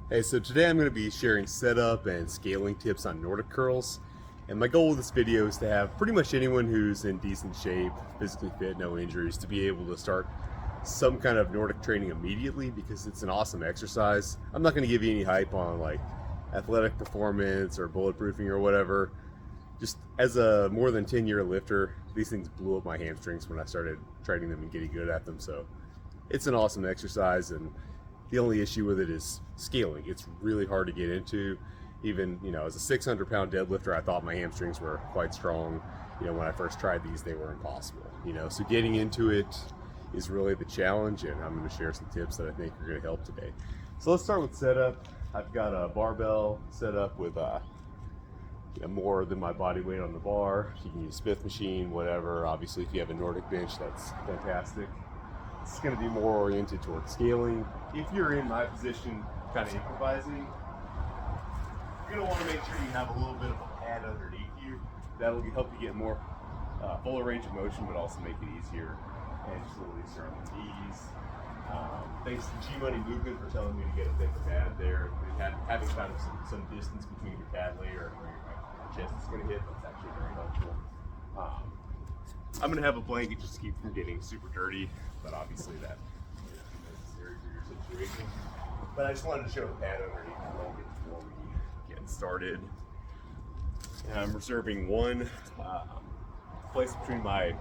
Hey, so today I'm going to be sharing setup and scaling tips on Nordic curls. And my goal with this video is to have pretty much anyone who's in decent shape, physically fit, no injuries, to be able to start some kind of Nordic training immediately because it's an awesome exercise. I'm not going to give you any hype on like athletic performance or bulletproofing or whatever. Just as a more than 10-year lifter, these things blew up my hamstrings when I started training them and getting good at them. So it's an awesome exercise, and the only issue with it is scaling. It's really hard to get into. Even, as a 600-pound deadlifter, I thought my hamstrings were quite strong. When I first tried these, they were impossible. So getting into it is really the challenge, and I'm going to share some tips that I think are going to help today. So let's start with setup. I've got a barbell set up with more than my body weight on the bar. You can use Smith machine, whatever. Obviously, if you have a Nordic bench, that's fantastic. It's going to be more oriented towards scaling. If you're in my position, kind of improvising, you're going to want to make sure you have a little bit of a pad underneath you. That'll help you get more fuller range of motion, but also make it easier. And just a little easier on the knees. Thanks to G-Money Movement for telling me to get a thicker pad there. Having kind of some distance between your pad layer and where your chest is going to hit, that's actually very helpful. I'm going to have a blanket just to keep from getting super dirty, but obviously that is necessary for your situation. But I just wanted to show the pad underneath the blanket before we get started. And I'm reserving one place between my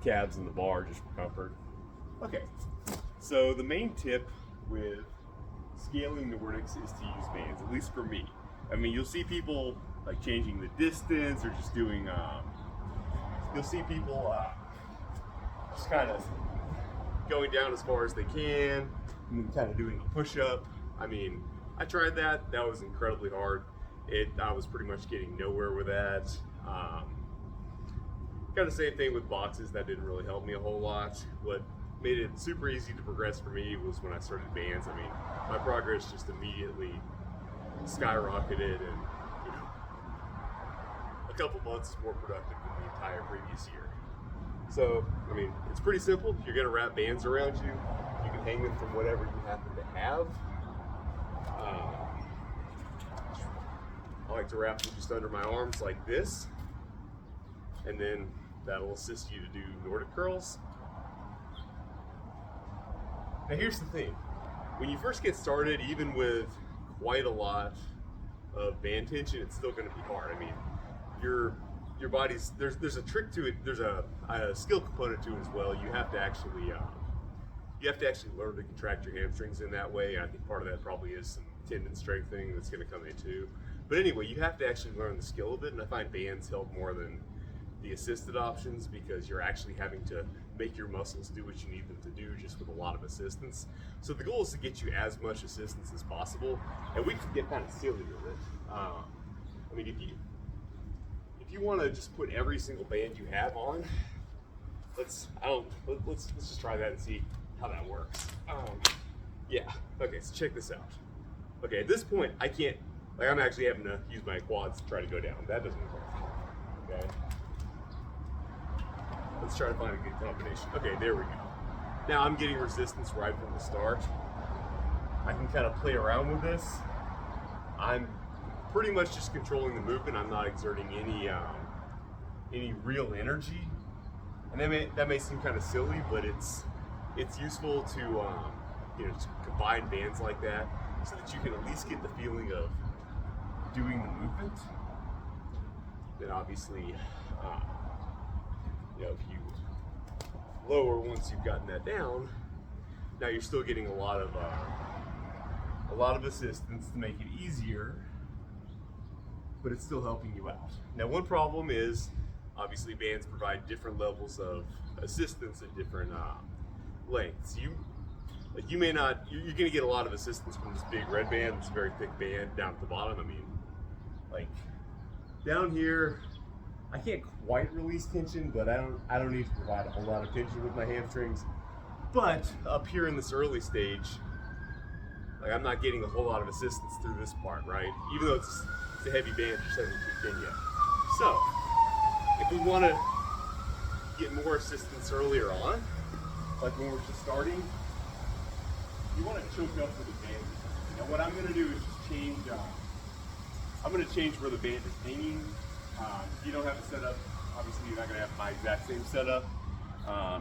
calves and the bar just for comfort. Okay, so the main tip with scaling Nordics is to use bands, at least for me. I mean, you'll see people like changing the distance or just doing you'll see people just kind of going down as far as they can and then kind of doing a push-up. I mean, I tried that. That was incredibly hard. I was pretty much getting nowhere with that. Kind of the same thing with boxes. That didn't really help me a whole lot. What made it super easy to progress for me was when I started bands. I mean, my progress just immediately skyrocketed, and a couple months is more productive than the entire previous year. So, I mean, it's pretty simple. You're going to wrap bands around you. You can hang them from whatever you happen to have. I like to wrap them just under my arms like this, and then that'll assist you to do Nordic curls. Now here's the thing. When you first get started, even with quite a lot of band tension, it's still going to be hard. I mean, your body's there's a trick to it. There's a skill component to it as well. You have to actually learn to contract your hamstrings in that way. I think part of that probably is some tendon strengthening that's going to come in too. But anyway, you have to actually learn the skill of it, and I find bands help more than the assisted options because you're actually having to make your muscles do what you need them to do just with a lot of assistance. So the goal is to get you as much assistance as possible, and we can get kind of silly with it. I mean, if you want to just put every single band you have on, let's just try that and see how that works. Yeah. Okay. So check this out. Okay. At this point, I can't. Like, I'm actually having to use my quads to try to go down. That doesn't work. Okay. Let's try to find a good combination. Okay, there we go. Now I'm getting resistance right from the start. I can kind of play around with this. I'm pretty much just controlling the movement. I'm not exerting any real energy. And that may seem kind of silly, but it's useful to to combine bands like that so that you can at least get the feeling of doing the movement. Then obviously, if you lower once you've gotten that down, now you're still getting a lot of assistance to make it easier, but it's still helping you out. Now, one problem is obviously bands provide different levels of assistance at different lengths. You're going to get a lot of assistance from this big red band. It's a very thick band down at the bottom. I mean, like down here, I can't quite release tension, but I don't need to provide a whole lot of tension with my hamstrings. But up here in this early stage, like I'm not getting a whole lot of assistance through this part, right? Even though it's a heavy band, just hasn't kicked in yet. So, if we want to get more assistance earlier on, like when we're just starting, you want to choke up with advantage. I'm going to do is just change, I'm going to change where the band is hanging. You don't have to set up, obviously you're not going to have my exact same setup.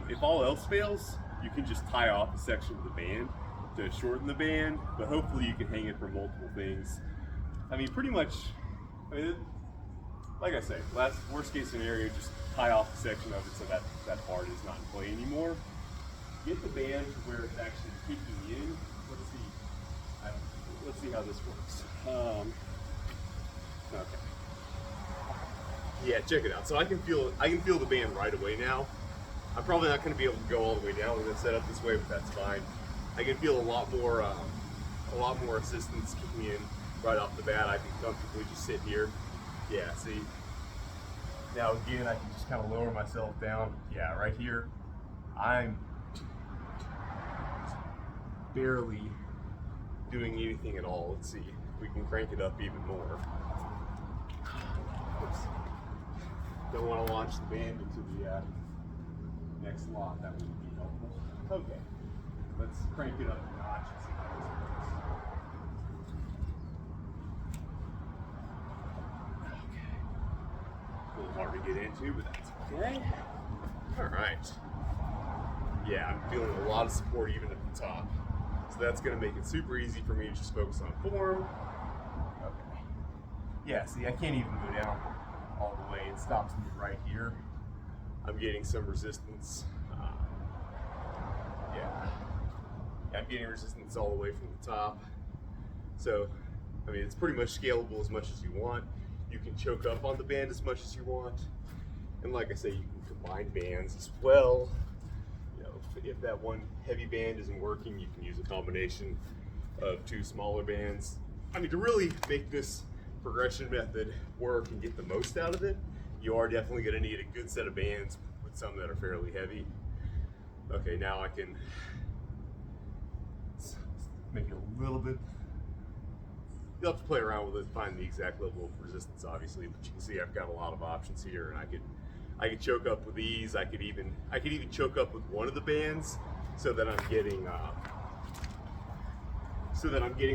If all else fails, you can just tie off a section of the band to shorten the band, but hopefully you can hang it from multiple things. I mean, pretty much, like I say, worst case scenario, just tie off a section of it so that part is not in play anymore. Get the band to where it's actually kicking in. Let's see how this works. Okay. Yeah, check it out. So I can feel the band right away now. I'm probably not going to be able to go all the way down with it set up this way, but that's fine. I can feel a lot more assistance kicking in right off the bat. I can comfortably just sit here. Yeah, see. Now again, I can just kind of lower myself down. Yeah, right here, I'm barely doing anything at all. Let's see if we can crank it up even more. Oops. Don't want to launch the band into the next lot. That wouldn't be helpful. Okay, let's crank it up a notch and see how this works. Okay. A little hard to get into, but that's okay. All right. Yeah, I'm feeling a lot of support even at the top. So that's going to make it super easy for me to just focus on form. Okay. Yeah, see, I can't even go down all the way. It stops me right here. I'm getting some resistance. Yeah, I'm getting resistance all the way from the top. So, I mean, it's pretty much scalable as much as you want. You can choke up on the band as much as you want. And like I say, you can combine bands as well. If that one heavy band isn't working, you can use a combination of two smaller bands. I mean, to really make this progression method work and get the most out of it, you are definitely going to need a good set of bands with some that are fairly heavy. Okay, now I can make it a little bit. You'll have to play around with it to find the exact level of resistance, obviously, but you can see I've got a lot of options here, and I could choke up with these. I could even choke up with one of the bands, so that I'm getting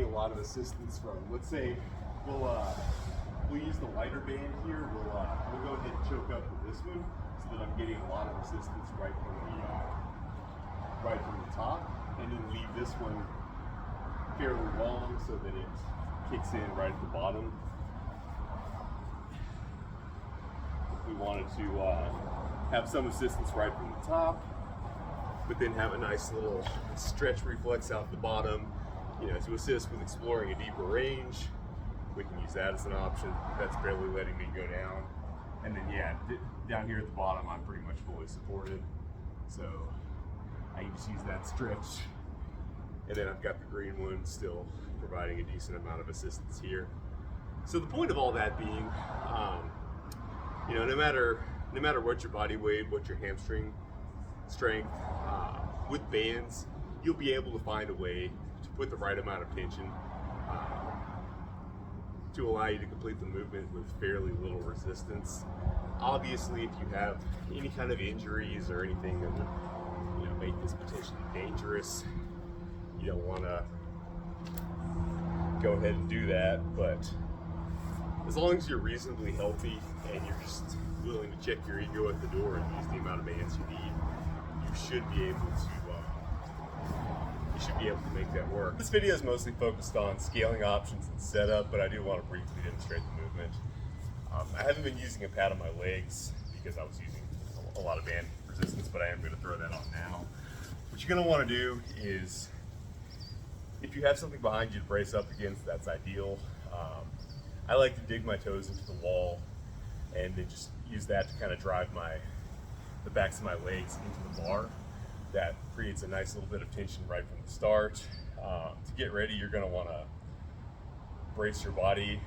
a lot of assistance from. Let's say we'll use the lighter band here. We'll go ahead and choke up with this one, so that I'm getting a lot of resistance right from the top, and then leave this one fairly long so that it kicks in right at the bottom. We wanted to have some assistance right from the top, but then have a nice little stretch reflex out the bottom, to assist with exploring a deeper range. We can use that as an option. That's barely letting me go down. And then yeah, down here at the bottom, I'm pretty much fully supported. So I can just use that stretch. And then I've got the green one still providing a decent amount of assistance here. So the point of all that being, no matter what your body weight, what your hamstring strength, with bands, you'll be able to find a way to put the right amount of tension to allow you to complete the movement with fairly little resistance. Obviously, if you have any kind of injuries or anything that would make this potentially dangerous, you don't want to go ahead and do that, but as long as you're reasonably healthy and you're just willing to check your ego at the door and use the amount of bands you need, you should be able to make that work. This video is mostly focused on scaling options and setup, but I do want to briefly demonstrate the movement. I haven't been using a pad on my legs because I was using a lot of band resistance, but I am going to throw that on now. What you're going to want to do is, if you have something behind you to brace up against, that's ideal. I like to dig my toes into the wall and then just use that to kind of drive the backs of my legs into the bar. That creates a nice little bit of tension right from the start. To get ready, you're going to want to brace your body.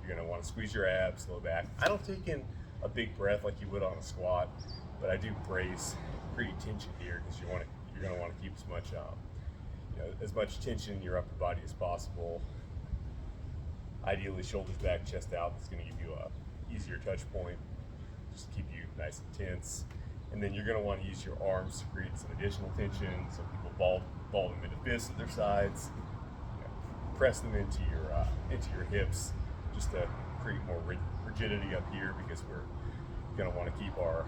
You're going to want to squeeze your abs, low back. I don't take in a big breath like you would on a squat, but I do brace, create tension here because you're going to want to keep as much tension in your upper body as possible. Ideally, shoulders back, chest out. That's going to give you a easier touch point, just to keep you nice and tense. And then you're going to want to use your arms to create some additional tension. So people ball them into fists at their sides. press them into your hips just to create more rigidity up here, because we're going to want to keep our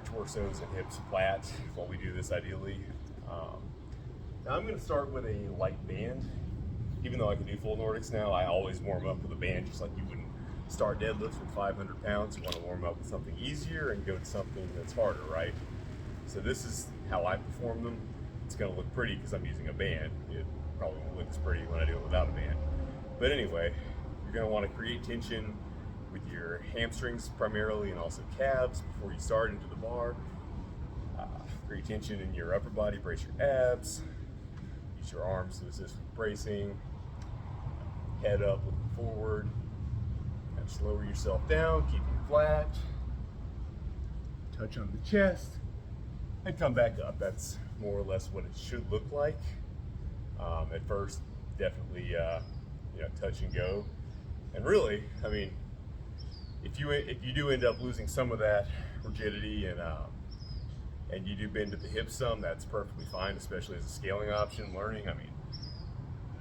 torsos and hips flat while we do this ideally. Now I'm going to start with a light band. Even though I can do full Nordics now, I always warm up with a band, just like you wouldn't start deadlifts with 500 pounds. You want to warm up with something easier and go to something that's harder, right? So this is how I perform them. It's going to look pretty because I'm using a band. It probably won't look as pretty when I do it without a band. But anyway, you're going to want to create tension with your hamstrings primarily, and also calves before you start into the bar. Create tension in your upper body, brace your abs. Use your arms to assist with bracing. Head up, looking forward. And just lower yourself down, keeping it flat. Touch on the chest, and come back up. That's more or less what it should look like. At first, definitely, touch and go. And really, I mean, if you do end up losing some of that rigidity and you do bend at the hip some, that's perfectly fine, especially as a scaling option. Learning, I mean,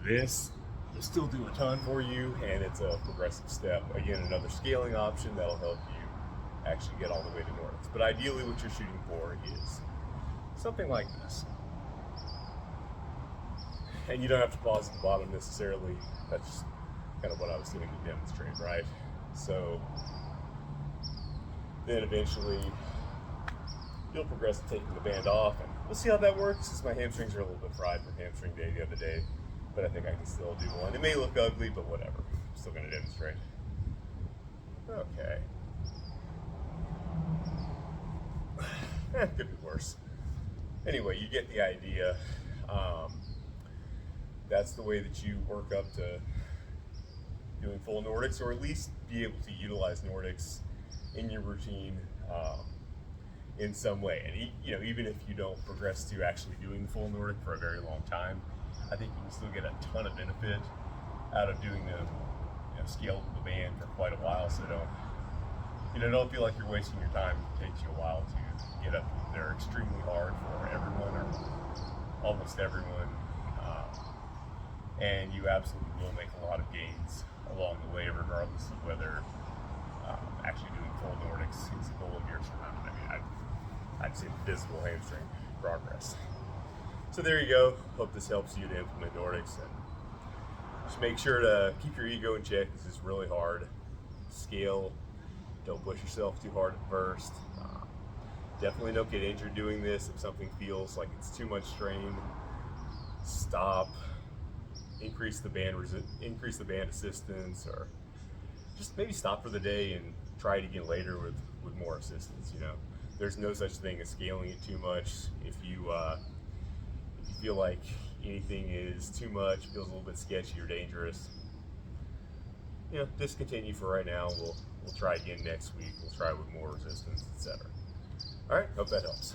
this will still do a ton for you, and it's a progressive step. Again, another scaling option that'll help you actually get all the way to Nordics. But ideally, what you're shooting for is something like this. And you don't have to pause at the bottom necessarily. That's just kind of what I was doing to demonstrate, right? So then eventually you'll progress to taking the band off, and we'll see how that works, since my hamstrings are a little bit fried from hamstring day the other day, but I think I can still do one. It may look ugly, but whatever. I'm still going to demonstrate. Okay. Could be worse. Anyway, you get the idea. That's the way that you work up to doing full Nordics, or at least be able to utilize Nordics in your routine in some way. And even if you don't progress to actually doing the full Nordic for a very long time, I think you can still get a ton of benefit out of doing them scaled with the band for quite a while. So don't feel like you're wasting your time. It takes you a while to get up. They're extremely hard for everyone, or almost everyone. And you absolutely will make a lot of gains along the way, regardless of whether actually doing full Nordics is the goal of yours or not. I mean, I'd say visible hamstring progress. So there you go. Hope this helps you to implement Nordics, and just make sure to keep your ego in check. This is really hard. Scale. Don't push yourself too hard at first. Definitely don't get injured doing this. If something feels like it's too much strain, stop. Increase the band assistance, or just maybe stop for the day and try it again later with more assistance. There's no such thing as scaling it too much. If you feel like anything is too much, feels a little bit sketchy or dangerous, discontinue for right now. We'll try again next week. We'll try with more resistance, etc. All right, hope that helps.